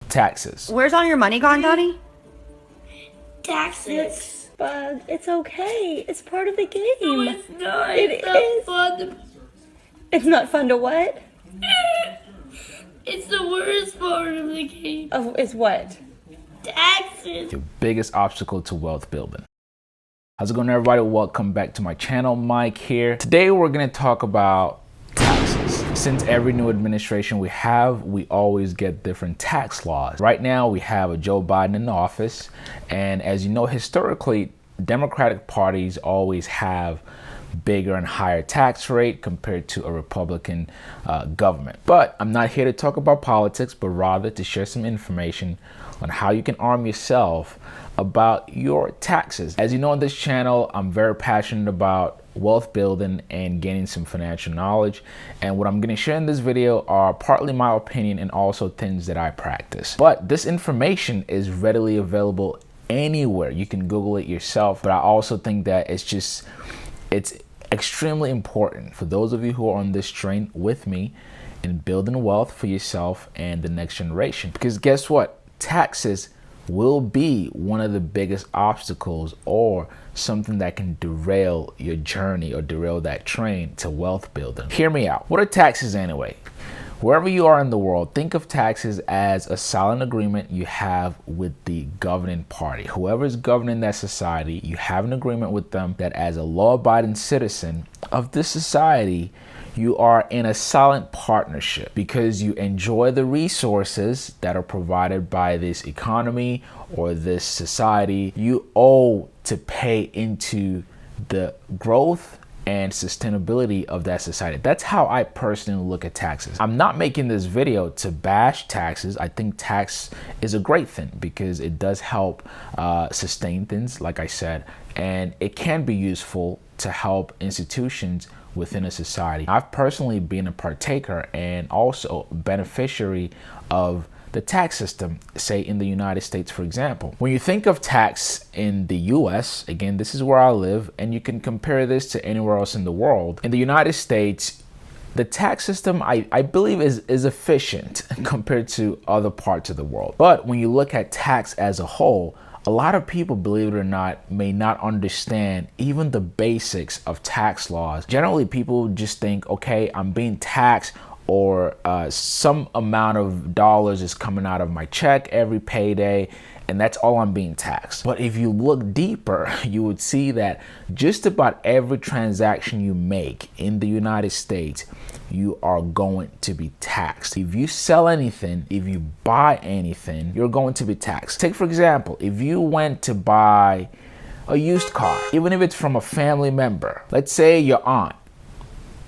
Taxes. Where's all your money gone, Donnie? Taxes. Bug, it's okay. It's part of the game. No, it's not. It is. Fun. It's not fun to what? It's the worst part of the game. Oh, it's what? Taxes. Your biggest obstacle to wealth building. How's it going, everybody? Welcome back to my channel. Mike here. Today we're going to talk about taxes. Since every new administration we always get different tax laws. Right now we have a Joe Biden in office, and as you know, historically Democratic parties always have bigger and higher tax rate compared to a Republican government. But I'm not here to talk about politics, but rather to share some information on how you can arm yourself about your taxes. As you know, on this channel, I'm very passionate about wealth building and gaining some financial knowledge. And what I'm going to share in this video are partly my opinion and also things that I practice. But this information is readily available anywhere. You can Google it yourself. But I also think that it's extremely important for those of you who are on this train with me in building wealth for yourself and the next generation. Because guess what? Taxes will be one of the biggest obstacles or something that can derail your journey or derail that train to wealth building. Hear me out. What are taxes anyway? Wherever you are in the world, think of taxes as a silent agreement you have with the governing party. Whoever is governing that society, you have an agreement with them that as a law-abiding citizen of this society, you are in a silent partnership because you enjoy the resources that are provided by this economy or this society. You owe to pay into the growth and sustainability of that society. That's how I personally look at taxes. I'm not making this video to bash taxes. I think tax is a great thing because it does help sustain things, like I said, and it can be useful to help institutions within a society. I've personally been a partaker and also beneficiary of the tax system, say in the United States, for example. When you think of tax in the US, again, this is where I live, and you can compare this to anywhere else in the world. In the United States, the tax system, I believe, is efficient compared to other parts of the world. But when you look at tax as a whole, a lot of people, believe it or not, may not understand even the basics of tax laws. Generally, people just think, okay, I'm being taxed, or some amount of dollars is coming out of my check every payday, and that's all I'm being taxed. But if you look deeper, you would see that just about every transaction you make in the United States, you are going to be taxed. If you sell anything, if you buy anything, you're going to be taxed. Take, for example, if you went to buy a used car, even if it's from a family member, let's say your aunt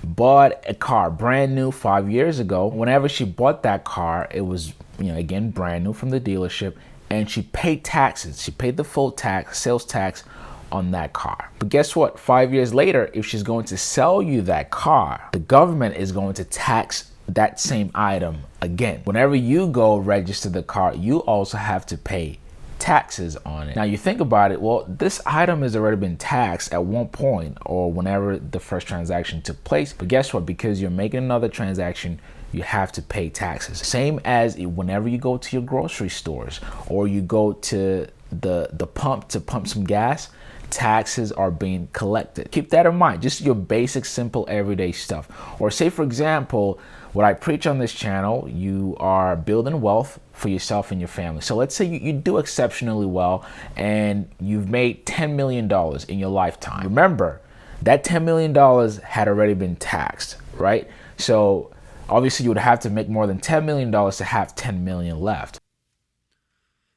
bought a car brand new 5 years ago. Whenever she bought that car, it was, again, brand new from the dealership, and she paid taxes. She paid the full tax, sales tax on that car. But guess what? 5 years later, if she's going to sell you that car, the government is going to tax that same item again. Whenever you go register the car, you also have to pay taxes on it. Now you think about it, well, this item has already been taxed at one point or whenever the first transaction took place. But guess what? Because you're making another transaction, you have to pay taxes. Same as whenever you go to your grocery stores or you go to the pump to pump some gas, taxes are being collected. Keep that in mind, just your basic, simple, everyday stuff. Or say, for example, what I preach on this channel, you are building wealth for yourself and your family. So let's say you do exceptionally well and you've made $10 million in your lifetime. Remember, that $10 million had already been taxed, right? So obviously you would have to make more than $10 million to have $10 million left.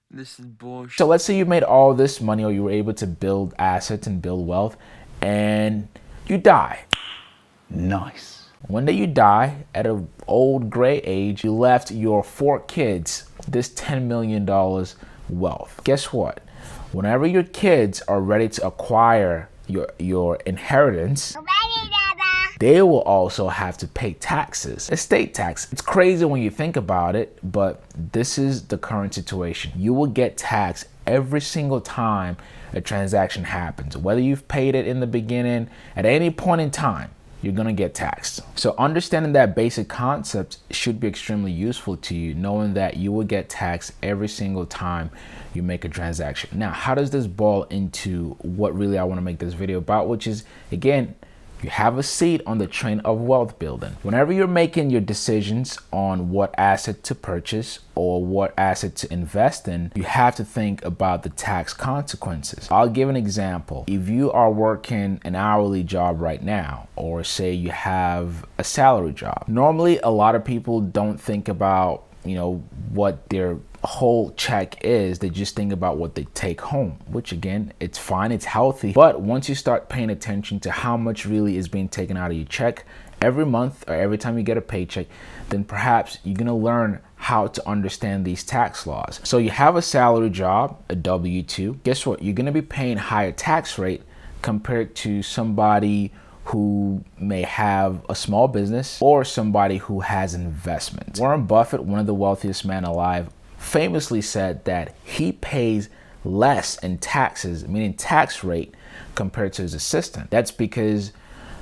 This is bullshit. So let's say you made all this money or you were able to build assets and build wealth and you die. Nice. One day you die at an old gray age, you left your 4 kids this $10 million wealth. Guess what? Whenever your kids are ready to acquire your inheritance, they will also have to pay taxes, estate tax. It's crazy when you think about it, but this is the current situation. You will get taxed every single time a transaction happens. Whether you've paid it in the beginning, at any point in time, you're gonna get taxed. So understanding that basic concept should be extremely useful to you, knowing that you will get taxed every single time you make a transaction. Now, how does this boil into what really I want to make this video about, which is, again, you have a seat on the train of wealth building. Whenever you're making your decisions on what asset to purchase or what asset to invest in, you have to think about the tax consequences. I'll give an example. If you are working an hourly job right now, or say you have a salary job, normally a lot of people don't think about, what their whole check is. They just think about what they take home, which again, it's fine, it's healthy. But once you start paying attention to how much really is being taken out of your check every month or every time you get a paycheck, then perhaps you're gonna learn how to understand these tax laws. So you have a salary job, a W-2. Guess what? You're gonna be paying higher tax rate compared to somebody who may have a small business or somebody who has investments. Warren Buffett, one of the wealthiest men alive, famously said that he pays less in taxes, meaning tax rate, compared to his assistant. That's because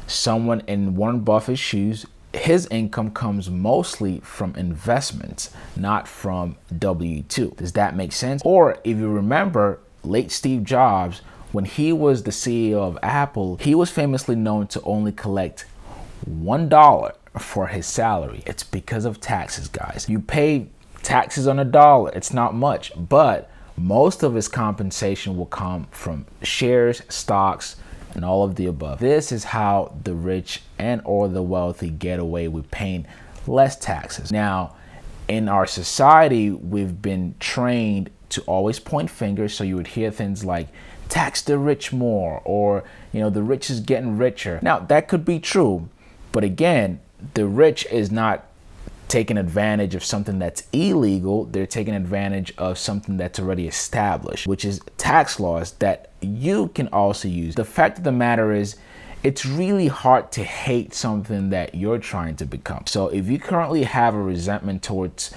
someone in Warren Buffett's shoes, his income comes mostly from investments, not from W-2. Does that make sense? Or if you remember, late Steve Jobs, when he was the CEO of Apple, he was famously known to only collect $1 for his salary. It's because of taxes, guys. You pay taxes on $1. It's not much, but most of his compensation will come from shares, stocks, and all of the above. This is how the rich and or the wealthy get away with paying less taxes. Now, in our society, we've been trained to always point fingers. So you would hear things like, tax the rich more, or the rich is getting richer. Now that could be true, but again, the rich is not taking advantage of something that's illegal. They're taking advantage of something that's already established, which is tax laws that you can also use. The fact of the matter is, it's really hard to hate something that you're trying to become. So if you currently have a resentment towards,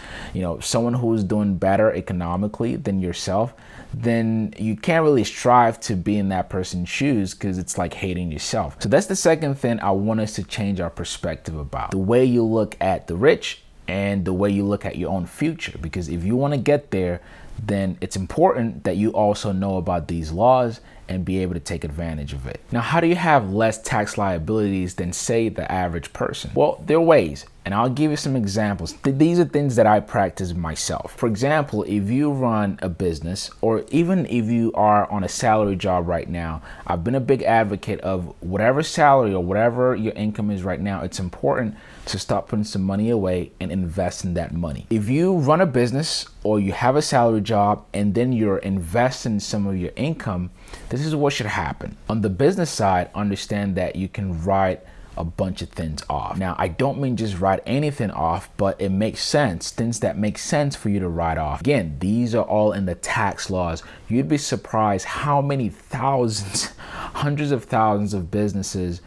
someone who's doing better economically than yourself, then you can't really strive to be in that person's shoes, because it's like hating yourself. So that's the second thing I want us to change our perspective about. The way you look at the rich and the way you look at your own future. Because if you want to get there, then it's important that you also know about these laws and be able to take advantage of it. Now, how do you have less tax liabilities than, say, the average person? Well, there are ways, and I'll give you some examples. These are things that I practice myself. For example, if you run a business, or even if you are on a salary job right now, I've been a big advocate of whatever salary or whatever your income is right now, it's important to start putting some money away and invest in that money. If you run a business or you have a salary job and then you're investing some of your income, this is what should happen. On the business side, understand that you can write a bunch of things off. Now, I don't mean just write anything off, but it makes sense, things that make sense for you to write off. Again, these are all in the tax laws. You'd be surprised how many thousands, hundreds of thousands of businesses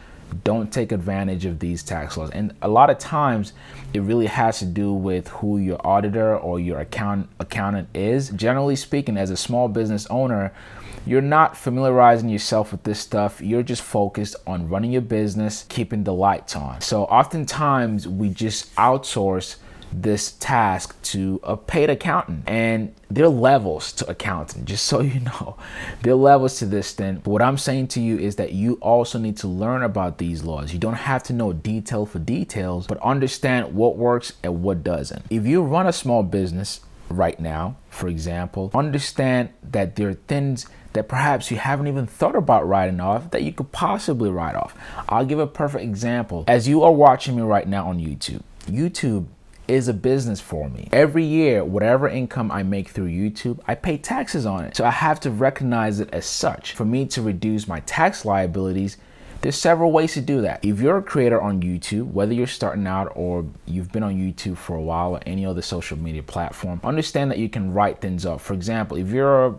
don't take advantage of these tax laws. And a lot of times it really has to do with who your auditor or your accountant is. Generally speaking, as a small business owner, you're not familiarizing yourself with this stuff. You're just focused on running your business, keeping the lights on. So oftentimes we just outsource this task to a paid accountant, and there are levels to accounting, just so you know. There are levels to this thing. But what I'm saying to you is that you also need to learn about these laws. You don't have to know detail for details, but understand what works and what doesn't. If you run a small business right now, for example, understand that there are things that perhaps you haven't even thought about writing off that you could possibly write off. I'll give a perfect example. As you are watching me right now on YouTube, YouTube is a business for me. Every year, whatever income I make through YouTube, I pay taxes on it. So I have to recognize it as such. For me to reduce my tax liabilities, there's several ways to do that. If you're a creator on YouTube, whether you're starting out or you've been on YouTube for a while or any other social media platform, understand that you can write things up. For example, if you're a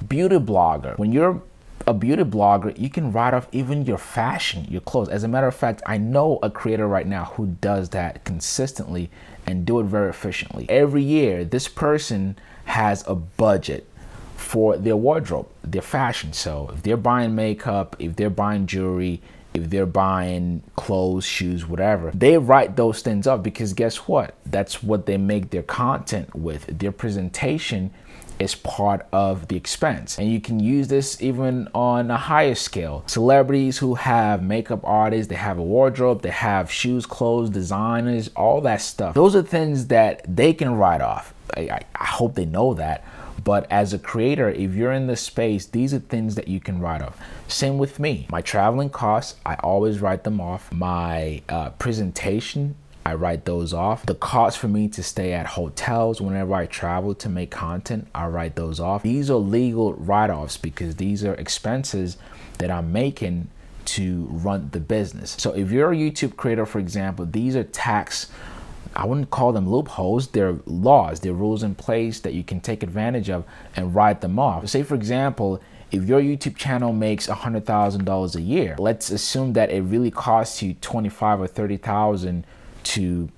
beauty blogger, when you're a beauty blogger, you can write off even your fashion, your clothes. As a matter of fact, I know a creator right now who does that consistently and do it very efficiently. Every year, this person has a budget for their wardrobe, their fashion. So if they're buying makeup, if they're buying jewelry, if they're buying clothes, shoes, whatever, they write those things up because guess what? That's what they make their content with. Their presentation is part of the expense. And you can use this even on a higher scale. Celebrities who have makeup artists, they have a wardrobe, they have shoes, clothes, designers, all that stuff. Those are things that they can write off. I hope they know that. But as a creator, if you're in this space, these are things that you can write off. Same with me. My traveling costs, I always write them off. My presentation, I write those off. The cost for me to stay at hotels whenever I travel to make content, I write those off. These are legal write-offs because these are expenses that I'm making to run the business. So if you're a YouTube creator, for example, these are tax, I wouldn't call them loopholes, they're laws, they're rules in place that you can take advantage of and write them off. Say for example, if your YouTube channel makes $100,000 a year, let's assume that it really costs you $25,000 or $30,000 to,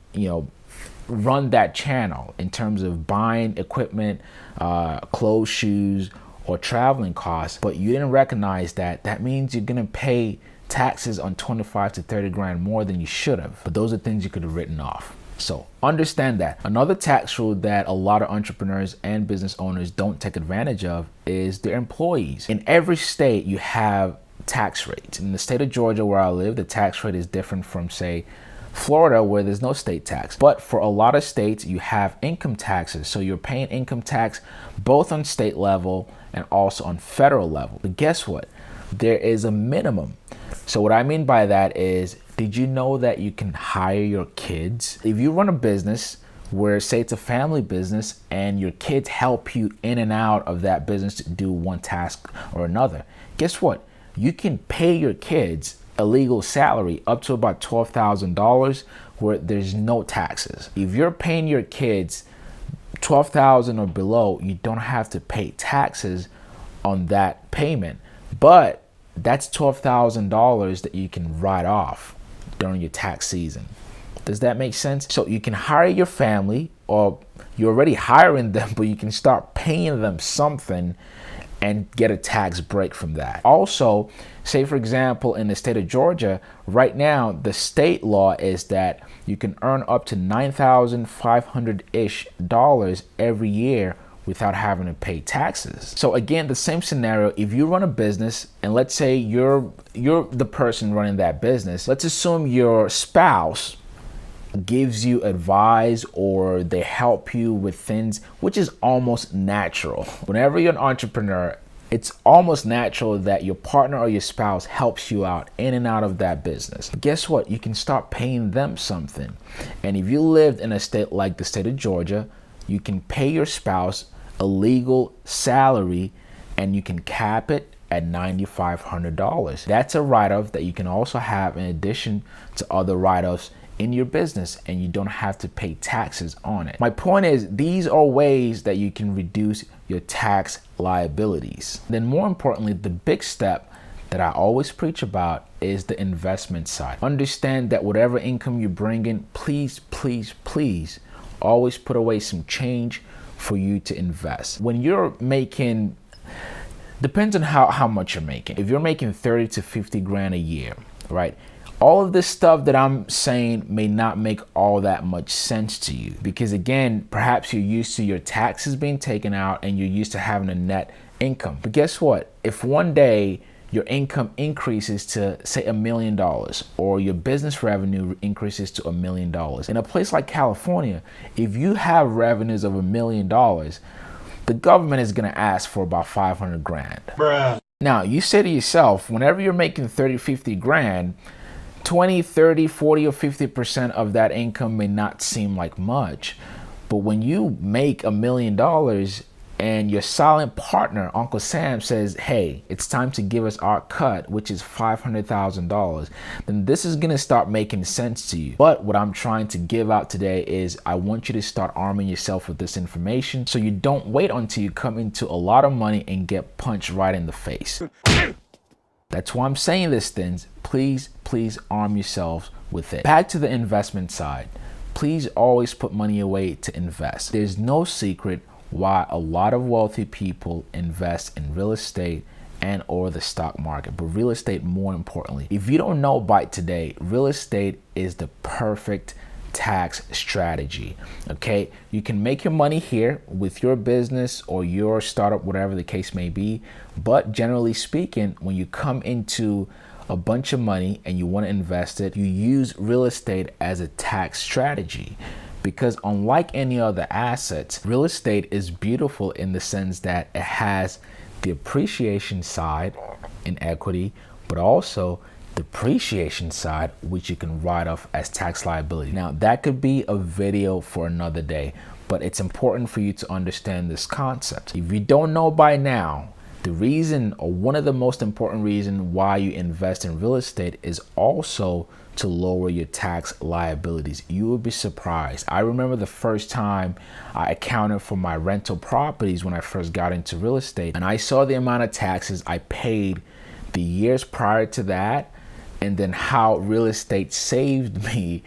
run that channel in terms of buying equipment, clothes, shoes, or traveling costs, but you didn't recognize that. That means you're gonna pay taxes on 25 to 30 grand more than you should have. But those are things you could have written off. So understand that. Another tax rule that a lot of entrepreneurs and business owners don't take advantage of is their employees. In every state, you have tax rates. In the state of Georgia, where I live, the tax rate is different from, say, Florida, where there's no state tax. But for a lot of states, you have income taxes. So you're paying income tax both on state level and also on federal level. But guess what? There is a minimum. So what I mean by that is, did you know that you can hire your kids? If you run a business where, say, it's a family business and your kids help you in and out of that business to do one task or another, guess what? You can pay your kids a legal salary up to about $12,000 where there's no taxes. If you're paying your kids $12,000 or below, you don't have to pay taxes on that payment. But that's $12,000 that you can write off during your tax season. Does that make sense? So you can hire your family, or you're already hiring them, but you can start paying them something and get a tax break from that. Also, say for example, in the state of Georgia, right now, the state law is that you can earn up to $9,500-ish every year without having to pay taxes. So again, the same scenario, if you run a business and let's say you're the person running that business, let's assume your spouse gives you advice or they help you with things, which is almost natural. Whenever you're an entrepreneur, it's almost natural that your partner or your spouse helps you out in and out of that business. Guess what? You can start paying them something. And if you lived in a state like the state of Georgia, you can pay your spouse a legal salary and you can cap it at $9,500. That's a write-off that you can also have in addition to other write-offs in your business, and you don't have to pay taxes on it. My point is, these are ways that you can reduce your tax liabilities. Then more importantly, the big step that I always preach about is the investment side. Understand that whatever income you bring in, please, please, please always put away some change for you to invest. When you're making, depends on how much you're making. If you're making 30 to 50 grand a year, right? All of this stuff that I'm saying may not make all that much sense to you because again, perhaps you're used to your taxes being taken out and you're used to having a net income. But guess what? If one day your income increases to say $1 million or your business revenue increases to $1 million, in a place like California, if you have revenues of $1 million, the government is going to ask for about 500 grand. Bruh. Now you say to yourself, whenever you're making 30, 50 grand, 20, 30, 40, or 50% of that income may not seem like much. But when you make $1 million and your silent partner, Uncle Sam, says, hey, it's time to give us our cut, which is $500,000, then this is going to start making sense to you. But what I'm trying to give out today is I want you to start arming yourself with this information so you don't wait until you come into a lot of money and get punched right in the face. That's why I'm saying these things. Please, please arm yourselves with it. Back to the investment side. Please always put money away to invest. There's no secret why a lot of wealthy people invest in real estate and or the stock market, but real estate more importantly. If you don't know by today, real estate is the perfect tax strategy. Okay, you can make your money here with your business or your startup, whatever the case may be, but generally speaking, when you come into a bunch of money and you want to invest it, you use real estate as a tax strategy. Because unlike any other assets, real estate is beautiful in the sense that it has the appreciation side in equity, but also depreciation side, which you can write off as tax liability. Now, that could be a video for another day, but it's important for you to understand this concept. If you don't know by now, the reason, or one of the most important reasons why you invest in real estate is also to lower your tax liabilities. You will be surprised. I remember the first time I accounted for my rental properties when I first got into real estate, and I saw the amount of taxes I paid the years prior to that, and then how real estate saved me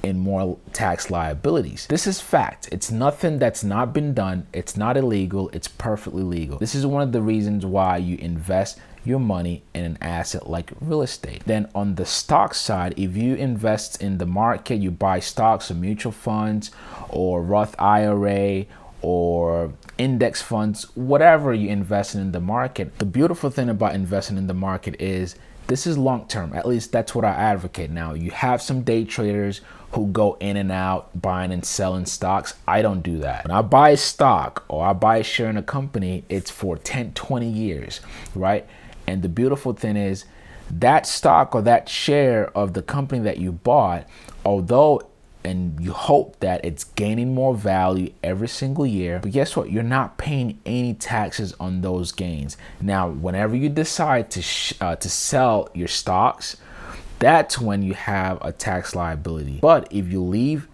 in more tax liabilities. This is fact. It's nothing that's not been done. It's not illegal. It's perfectly legal. This is one of the reasons why you invest your money in an asset like real estate. Then on the stock side, if you invest in the market, you buy stocks or mutual funds or Roth IRA or index funds, whatever you invest in the market, the beautiful thing about investing in the market is this is long term. At least that's what I advocate. Now, you have some day traders who go in and out buying and selling stocks. I don't do that. When I buy a stock or I buy a share in a company, it's for 10, 20 years, right? And the beautiful thing is that stock or that share of the company that you bought, although and you hope that it's gaining more value every single year, but guess what? You're not paying any taxes on those gains. Now, whenever you decide to sell your stocks, that's when you have a tax liability. But if you leave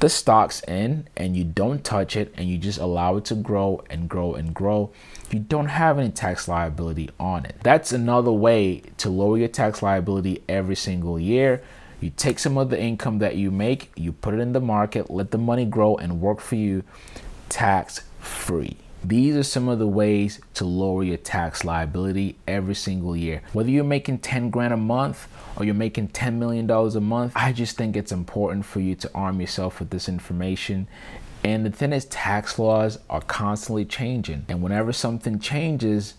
the stocks in and you don't touch it and you just allow it to grow and grow and grow, you don't have any tax liability on it. That's another way to lower your tax liability every single year. You take some of the income that you make, you put it in the market, let the money grow and work for you tax free. These are some of the ways to lower your tax liability every single year. Whether you're making 10 grand a month or you're making $10 million a month, I just think it's important for you to arm yourself with this information. And the thing is, tax laws are constantly changing. And whenever something changes,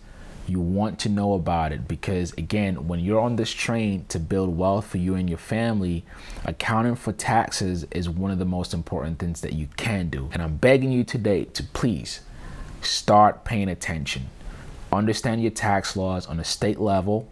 you want to know about it, because again, when you're on this train to build wealth for you and your family, accounting for taxes is one of the most important things that you can do. And I'm begging you today to please start paying attention. Understand your tax laws on a state level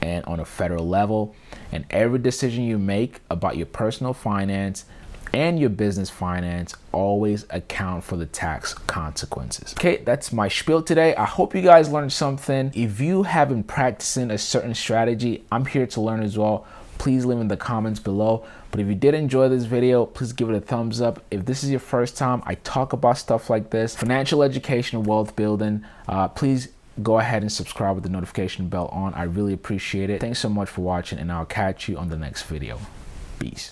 and on a federal level, and every decision you make about your personal finance and your business finance, always account for the tax consequences. Okay, that's my spiel today. I hope you guys learned something. If you have been practicing a certain strategy, I'm here to learn as well. Please leave in the comments below. But if you did enjoy this video, please give it a thumbs up. If this is your first time I talk about stuff like this, financial education and wealth building, please go ahead and subscribe with the notification bell on. I really appreciate it. Thanks so much for watching, and I'll catch you on the next video. Peace.